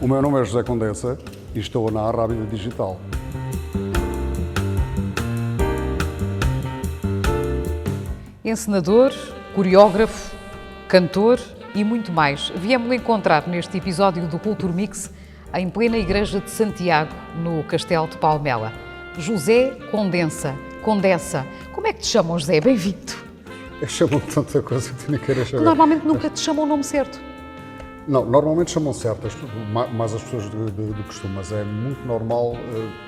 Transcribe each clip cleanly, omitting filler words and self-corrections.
O meu nome é José Condensa e estou na Rábida Digital. Encenador, coreógrafo, cantor e muito mais. Viemos-lo encontrar neste episódio do Culture Mix em plena Igreja de Santiago, no Castelo de Palmela. José Condensa. Como é que te chamam, José? Bem-vindo. Chamam-me tanta coisa que tu nem queres saber. Normalmente nunca te chamam o nome certo. Não, normalmente chamam certas, mais as pessoas do costume, mas é muito normal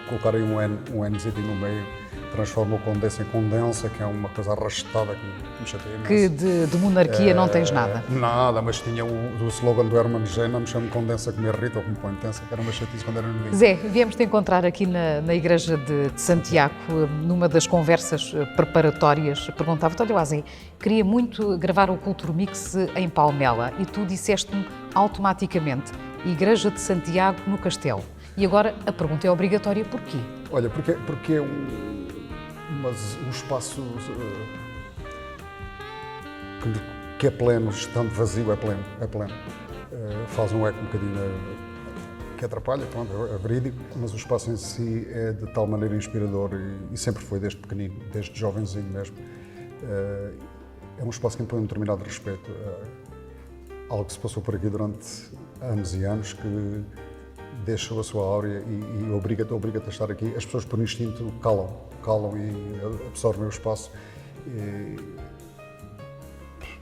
colocarem um Nzinho no meio, transformam o Condensa em Condensa, que é uma coisa arrastada que me chateia imenso. Que de monarquia não tens nada. Nada, mas tinha o slogan do Herman Gena, me chamo Condensa que me irrita ou que me põe tensa, que era uma chatice quando era novinho. Zé, viemos-te encontrar aqui na Igreja de Santiago, numa das conversas preparatórias. Perguntava-te, olha lá, Zé, queria muito gravar o Culture Mix em Palmela e tu disseste-me automaticamente Igreja de Santiago no Castelo. E agora a pergunta é obrigatória, porquê? Olha, porque é um espaço que é pleno, estando vazio é pleno. Faz um eco um bocadinho que atrapalha, pronto, é verídico, mas o espaço em si é de tal maneira inspirador e sempre foi desde pequenino, desde jovenzinho mesmo. É um espaço que impõe um determinado respeito. Algo que se passou por aqui durante anos e anos que deixa a sua áurea e obriga-te a estar aqui. As pessoas por instinto calam e absorvem o espaço.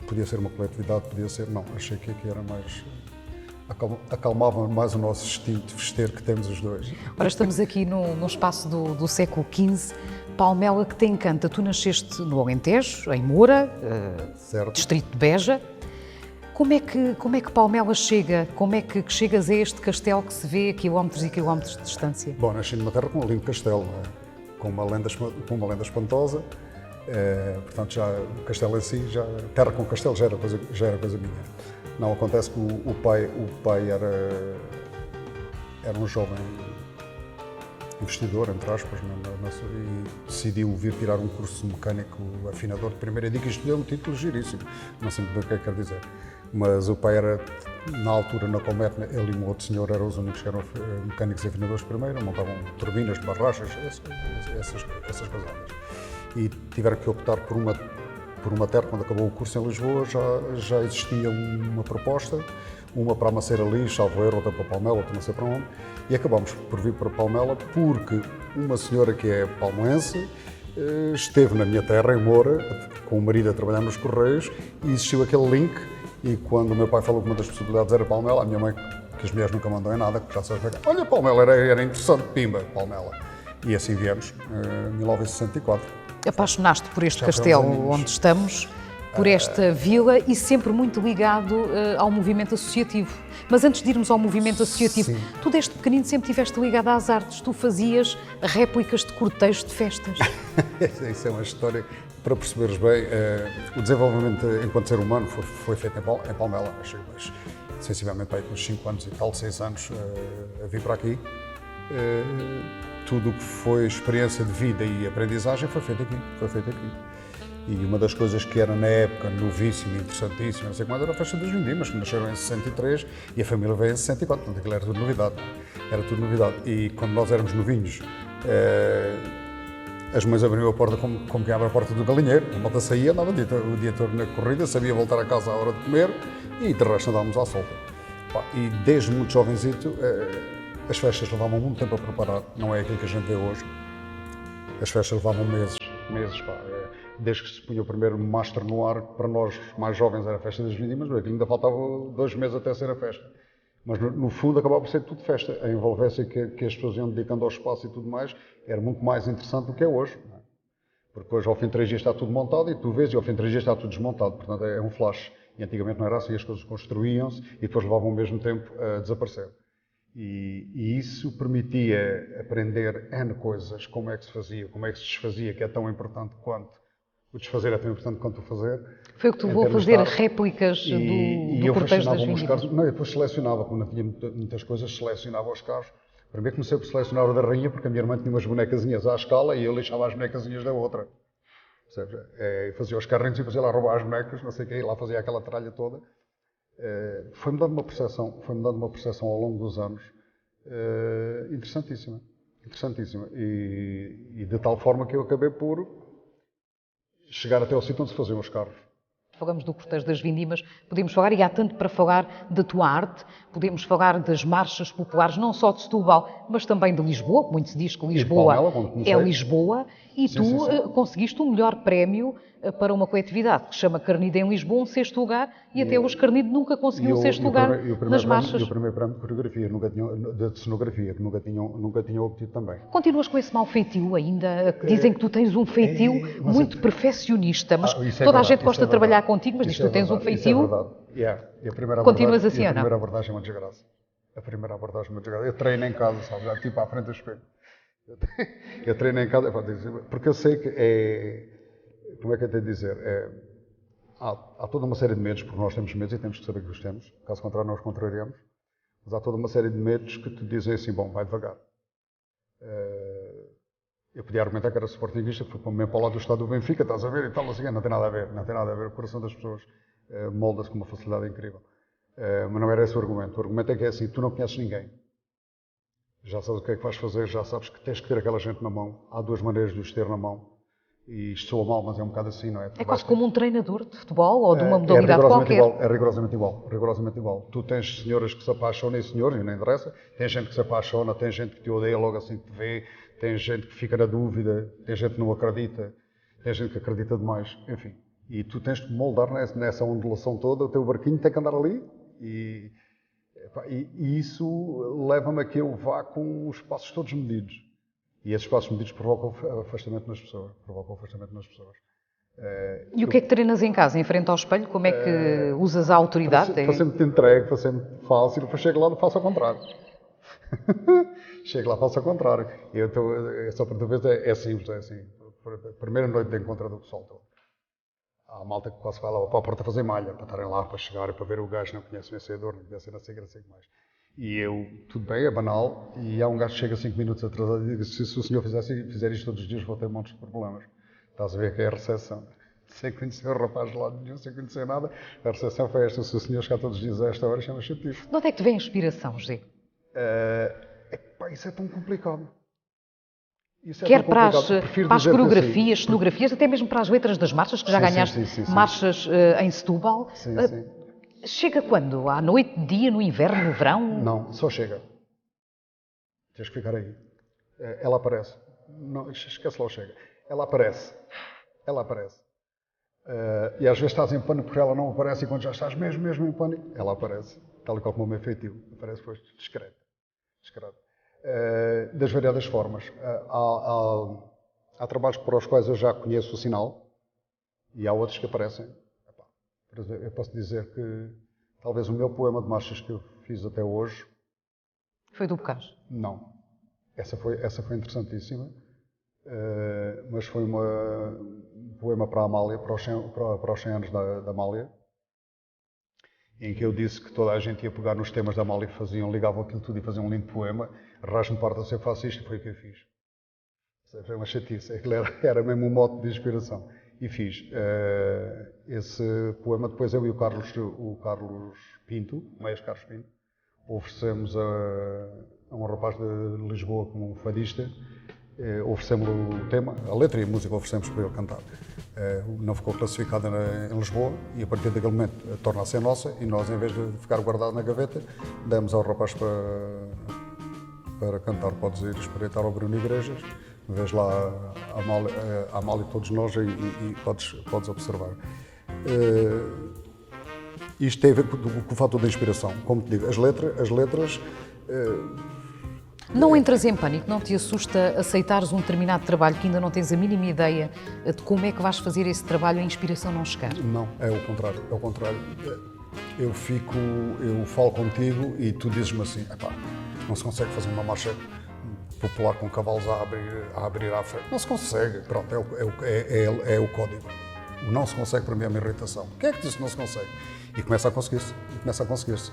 Podia ser uma coletividade, podia ser... Não, achei que aqui era mais... acalmava mais o nosso instinto festeiro que temos os dois. Ora, estamos aqui no espaço do século XV, Palmela que te encanta. Tu nasceste no Alentejo, em Moura, distrito de Beja. Como é que Palmela chega? Como é que chegas a este castelo que se vê a quilómetros e quilómetros de distância? Bom, nasci numa terra com um lindo castelo, com uma lenda espantosa. Portanto, já o castelo em si, terra com castelo já era coisa minha. Não, acontece que o pai era um jovem investidor, entre aspas, e decidiu vir tirar um curso mecânico afinador de primeira dica e escolheu um título giríssimo. Não sei bem o que é que quer dizer. Mas o pai era, na altura, na Comet, ele e um outro senhor eram os únicos que eram mecânicos e afinadores de primeira, montavam turbinas de barrachas, essas coisas. E tiveram que optar por uma terra. Quando acabou o curso em Lisboa, já existia uma proposta, uma para a Maceira Lis, Salvoeiro, outra para Palmela, outra não sei para onde, e acabámos por vir para Palmela porque uma senhora que é palmoense esteve na minha terra, em Moura, com o marido a trabalhar nos Correios, e existiu aquele link. E quando o meu pai falou que uma das possibilidades era Palmela, a minha mãe, que as mulheres nunca mandam em nada, que já sabe, olha, Palmela era interessante, pimba, Palmela. E assim viemos, em 1964. Apaixonaste por este castelo onde estamos, por esta vila e sempre muito ligado ao movimento associativo. Mas antes de irmos ao movimento associativo, sim. Tu desde pequenino sempre estiveste ligado às artes, tu fazias réplicas de cortejos de festas. Isso é uma história, para perceberes bem, o desenvolvimento enquanto ser humano foi feito em Palmela, achei, mas sensivelmente aí com uns 5 anos e tal, 6 anos, a vir para aqui. Tudo o que foi experiência de vida e aprendizagem foi feito aqui. E uma das coisas que era na época novíssimo, interessantíssimo, não sei como era a festa das Vindimas, que nasceram em 63 e a família veio em 64, portanto aquilo era tudo novidade. E quando nós éramos novinhos, as mães abriam a porta como quem abre a porta do galinheiro, a malta saía, andava o dia todo na corrida, sabia voltar a casa à hora de comer e de resto andávamos à solta. E desde muito jovenzito, as festas levavam muito tempo a preparar, não é aquilo que a gente vê hoje. As festas levavam meses. Desde que se punha o primeiro master no ar, para nós mais jovens era a festa das Vindimas, mas aquilo ainda faltava 2 meses até ser a festa. Mas no fundo acabava por ser tudo festa. A envolvência que as pessoas iam dedicando ao espaço e tudo mais era muito mais interessante do que é hoje. Porque hoje ao fim de 3 dias está tudo montado e tu vês e ao fim de 3 dias está tudo desmontado. Portanto é um flash. E antigamente não era assim, as coisas construíam-se e depois levavam ao mesmo tempo a desaparecer. E isso permitia aprender N coisas, como é que se fazia, como é que se desfazia, que é tão importante quanto o desfazer é tão importante quanto o fazer. Foi o que tu levou a fazer réplicas do cortejo das Vindimas? Não, eu depois selecionava, quando não tinha muitas coisas, selecionava os carros. Primeiro comecei por selecionar o da rainha, porque a minha irmã tinha umas bonecazinhas à escala e eu lixava as bonecazinhas da outra. Fazia os carrinhos e fazia lá roubar as bonecas, não sei o quê, e lá fazia aquela tralha toda. Foi-me dando uma percepção ao longo dos anos interessantíssima. E de tal forma que eu acabei por chegar até ao sítio onde se faziam os carros. Falamos do cortejo das vindimas, podemos falar, e há tanto para falar, da tua arte, podemos falar das marchas populares, não só de Setúbal, mas também de Lisboa. Muito se diz que Lisboa é Lisboa, e tu conseguiste o melhor prémio para uma coletividade que se chama Carnide em Lisboa, um sexto lugar, e até hoje Carnide nunca conseguiu o sexto lugar nas marchas. E o primeiro prémio de coreografia, de cenografia, que nunca tinha obtido também. Continuas com esse mau feitio ainda, que dizem que tu tens um feitio muito perfeccionista, mas toda a gente gosta de trabalhar contigo, mas diz que tu tens um feitio. Isso é verdade. Continuas assim, a primeira abordagem é uma desgraça. Eu treino em casa, sabe? Já tipo à frente do espelho. Eu treino em casa, porque eu sei que como é que eu tenho de dizer? Há toda uma série de medos, porque nós temos medos e temos que saber que os temos, caso contrário nós contrariamos, mas há toda uma série de medos que te dizem assim, bom, vai devagar. Eu podia argumentar que era sportinguista, que foi mesmo para o lado do estado do Benfica, estás a ver, e tal, assim, não tem nada a ver, o coração das pessoas molda-se com uma facilidade incrível. Mas não era esse o argumento é que é assim, tu não conheces ninguém, já sabes o que é que vais fazer, já sabes que tens que ter aquela gente na mão, há duas maneiras de os ter na mão, e isto soa mal, mas é um bocado assim, não é? É quase como um treinador de futebol ou de uma modalidade qualquer. É rigorosamente igual. Tu tens senhoras que se apaixonam, e senhores, e não interessa, tem gente que se apaixona, tem gente que te odeia logo assim que te vê, tem gente que fica na dúvida, tem gente que não acredita, tem gente que acredita demais, enfim. E tu tens de moldar nessa ondulação toda, o teu barquinho tem que andar ali, e isso leva-me a que eu vá com os passos todos medidos. E esses passos medidos provocam afastamento nas pessoas. E o que é que treinas em casa, em frente ao espelho? Como é que usas a autoridade? Para sempre te entregue, para sempre fácil, depois chego lá e faço ao contrário. Faço ao contrário. Essa outra vez é simples, é assim. A primeira noite de encontro do pessoal, há a malta que quase vai lá para a porta fazer malha, para estarem lá, para chegar, para ver o gajo, não conhece o vencedor, não conhece não sei mais. E eu, tudo bem, é banal, e há um gajo que chega 5 minutos atrasado e diz: se o senhor fizer isto todos os dias, vou ter montes de problemas. Estás a ver que é a recepção. Sem conhecer o rapaz de lado nenhum, sem conhecer nada, a recepção foi esta: se o senhor chegar todos os dias a esta hora, chama chatice. De onde é que te vem a inspiração, José? Isso é tão complicado. Quer para as coreografias, cenografias, até mesmo para as letras das marchas, que já ganhaste marchas em Setúbal. Sim. Chega quando? À noite, dia, no inverno, no verão? Não, só chega. Tens que ficar aí. Ela aparece. Não, esquece lá o chega. Ela aparece. E às vezes estás em pânico porque ela não aparece, e quando já estás mesmo em pânico, ela aparece. Tal e qual como o meu feitio. Aparece depois discreto. Das variadas formas. Há trabalhos para os quais eu já conheço o sinal, e há outros que aparecem. Por exemplo, eu posso dizer que talvez o meu poema de marchas que eu fiz até hoje... Foi do Bocage? Não. Essa foi interessantíssima, mas foi um poema para a Amália, para os 100 anos da Amália, em que eu disse que toda a gente ia pegar nos temas da Amália e ligavam aquilo tudo e faziam um lindo poema. Rasgo-me parte a ser fascista, foi o que eu fiz. Foi uma chatice, aquilo era mesmo um mote de inspiração. E fiz esse poema. Depois eu e o Carlos Pinto, o Meias Carlos Pinto, oferecemos a um rapaz de Lisboa como um fadista, oferecemos o tema, a letra e a música oferecemos para ele cantar. Não ficou classificada em Lisboa, e a partir daquele momento torna-se a nossa, e nós, em vez de ficar guardado na gaveta, damos ao rapaz para cantar. Podes ir espreitar ao Bruno Igrejas, vês lá a Amália e todos nós, e podes observar. Isto tem a ver com o fator da inspiração. Como te digo, as letras... Não entras em pânico? Não te assusta aceitares um determinado trabalho que ainda não tens a mínima ideia de como é que vais fazer esse trabalho e a inspiração não chegar? Não, é o contrário. Eu falo contigo e tu dizes-me assim: não se consegue fazer uma marcha popular com cavalos a abrir à frente. Não se consegue. Pronto, é o código. O não se consegue, para mim, é uma irritação. Quem é que disse que não se consegue? E começa a conseguir-se.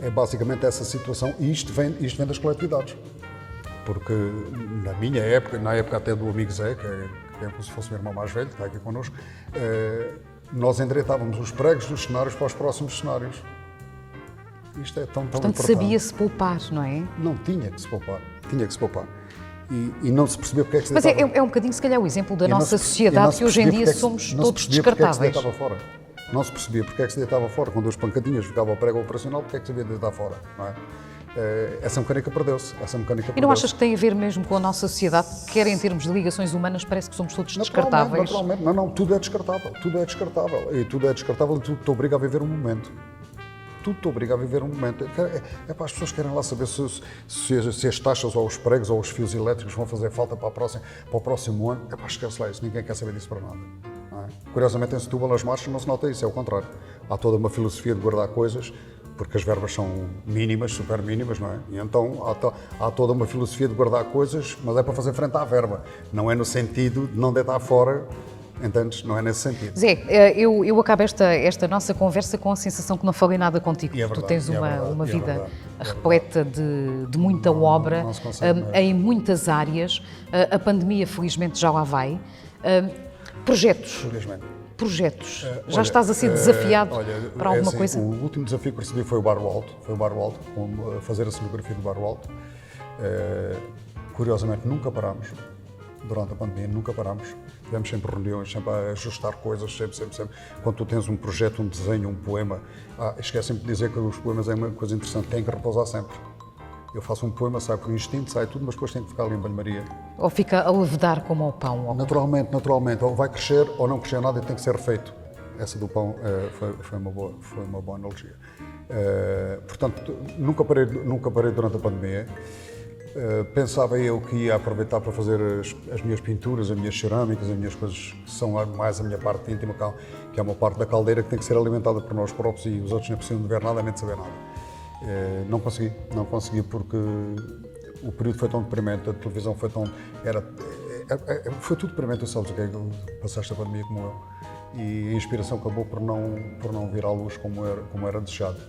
É basicamente essa situação, e isto vem das coletividades. Porque na minha época, na época até do amigo Zé, que é como se fosse o meu irmão mais velho, que está aqui connosco, nós endireitávamos os pregos dos cenários para os próximos cenários. Isto é tão Portanto, importante. sabia-se poupar, não é? Não, tinha que se poupar. E não se percebia porque é que se Mas deitava... é um bocadinho, se calhar, o exemplo da E não nossa se- e sociedade, não se que hoje em percebia dia porque é que somos se- não se todos percebia porque é que se descartáveis. deitava fora. Não se percebia porque é que se deitava fora. Quando as pancadinhas ficava o prego operacional, porque é que se havia de deitar fora, não é? Essa mecânica perdeu-se. E não achas que tem a ver mesmo com a nossa sociedade, quer em termos de ligações humanas, parece que somos todos descartáveis? Naturalmente. Não, tudo é descartável. E tudo é descartável e tudo te obriga a viver um momento. Tudo te obriga a viver um momento. É para as pessoas que querem lá saber se as taxas ou os pregos ou os fios elétricos vão fazer falta para o próximo ano. É para esquece lá isso. Ninguém quer saber disso para nada. Não é? Curiosamente, em Setúbal, as marchas não se nota isso. É o contrário. Há toda uma filosofia de guardar coisas, porque as verbas são mínimas, super mínimas, não é? E então há toda uma filosofia de guardar coisas, mas é para fazer frente à verba. Não é no sentido de não deitar fora, entendes? Não é nesse sentido. Zé, eu acabo esta nossa conversa com a sensação que não falei nada contigo. E é verdade, tu tens e é uma verdade, vida repleta de muita obra, não se consegue, não é? em muitas áreas. A pandemia, felizmente, já lá vai. Projetos. Felizmente. Projetos. Já Olha, estás a ser desafiado olha, para alguma assim, coisa? O último desafio que recebi foi o Barro Alto, fazer a cenografia do Barro Alto. Curiosamente, nunca parámos. Durante a pandemia, nunca parámos. Tivemos sempre reuniões, sempre a ajustar coisas, sempre. Quando tu tens um projeto, um desenho, um poema, esquecem-me de dizer que os poemas é uma coisa interessante, têm que repousar sempre. Eu faço um poema, sai por instinto, sai tudo, mas depois tem que ficar ali em banho-maria. Ou fica a levedar como ao pão? Ou... Naturalmente. Ou vai crescer ou não crescer nada e tem que ser refeito. Essa do pão foi uma boa analogia. Portanto, nunca parei durante a pandemia. Pensava eu que ia aproveitar para fazer as minhas pinturas, as minhas cerâmicas, as minhas coisas que são mais a minha parte íntima, que é uma parte da caldeira que tem que ser alimentada por nós próprios e os outros não precisam de ver nada nem de saber nada. Não consegui porque o período foi tão deprimente, a televisão foi tão... Foi tudo deprimente, sabes o que é que passaste a pandemia como eu. E a inspiração acabou por não vir à luz como era desejado.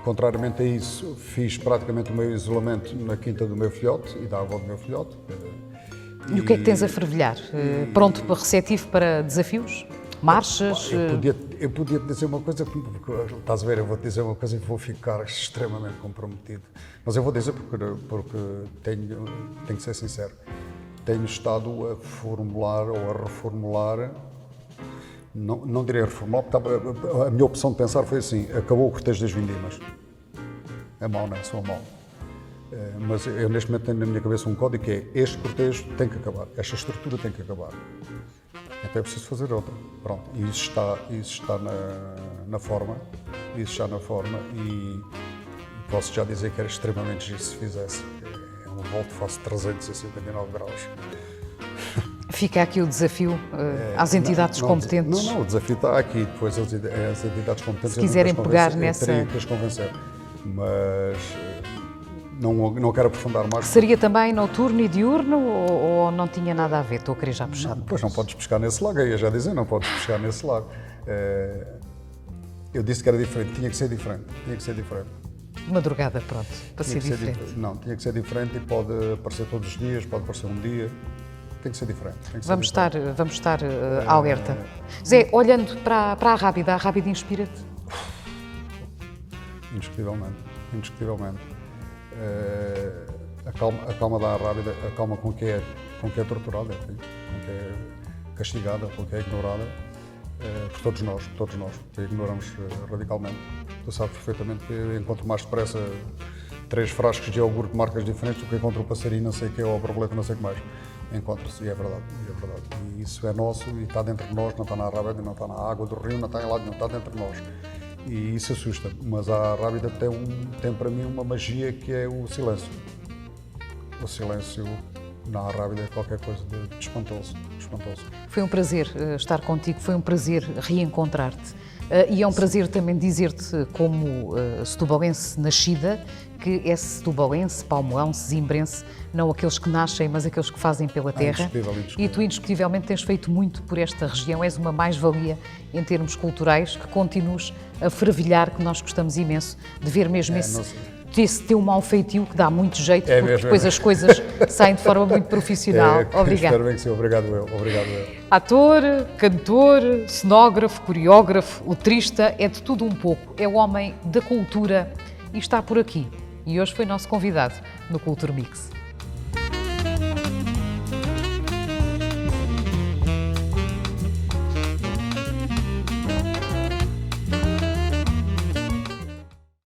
Contrariamente a isso, fiz praticamente o meu isolamento na quinta do meu filhote e da avó do meu filhote. E o que é que tens a fervilhar? Pronto, receptivo para desafios? Marchas? Eu podia te dizer uma coisa, porque, estás a ver, eu vou te dizer uma coisa e vou ficar extremamente comprometido. Mas eu vou dizer porque tenho que ser sincero. Tenho estado a formular ou a reformular, não direi reformular, porque a minha opção de pensar foi assim, acabou o cortejo das vindimas. É mau, não é? Sou mau. Mas eu neste momento tenho na minha cabeça um código que é, este cortejo tem que acabar, esta estrutura tem que acabar. Então é preciso fazer outra. Pronto, e isso está na forma, e posso já dizer que era extremamente giro se fizesse. É uma volta, faço 359 graus. Fica aqui o desafio às entidades competentes. Não, o desafio está aqui, depois as entidades competentes... Se quiserem pegar nessa... Eu teria que as convencer, mas não quero aprofundar mais. Seria também noturno e diurno ou não tinha nada a ver? Estou a querer já puxar. Pois não podes pescar nesse lago, eu ia já dizer, não podes pescar nesse lago. Eu disse que era diferente, tinha que ser diferente. De madrugada, pronto, para ser diferente. Não, tinha que ser diferente e pode aparecer todos os dias, pode aparecer um dia. Tem que ser diferente. Vamos estar alerta. Zé, olhando para a Rábida inspira-te? Indiscutivelmente. A calma da Rábida, a calma com que é torturada, com que é castigada, com que é ignorada, por todos nós, que ignoramos radicalmente. Tu sabes perfeitamente que eu encontro mais depressa 3 frascos de iogurte de marcas diferentes do que encontro o passarinho, não sei o que, ou a borboleta, não sei o que mais. Encontra-se, e é verdade. E isso é nosso e está dentro de nós, não está na Rábida, não está na água do rio, não está em lado nenhum, está dentro de nós. E isso assusta, mas a Rábida tem para mim uma magia que é o silêncio. O silêncio na Rábida é qualquer coisa de espantoso. Foi um prazer estar contigo, foi um prazer reencontrar-te. E é um prazer também dizer-te, como setubalense nascida, que é setubalense, palmoense, zimbrense, não aqueles que nascem, mas aqueles que fazem pela terra. Indiscutivel. E tu, indiscutivelmente, tens feito muito por esta região. És uma mais-valia em termos culturais, que continues a fervilhar, que nós gostamos imenso de ver mesmo esse teu mau feitio que dá muito jeito, porque mesmo, depois as coisas saem de forma muito profissional. Obrigado. Espero bem que sim, obrigado eu. Ator, cantor, cenógrafo, coreógrafo, letrista, é de tudo um pouco. É o homem da cultura e está por aqui. E hoje foi nosso convidado no Culture Mix.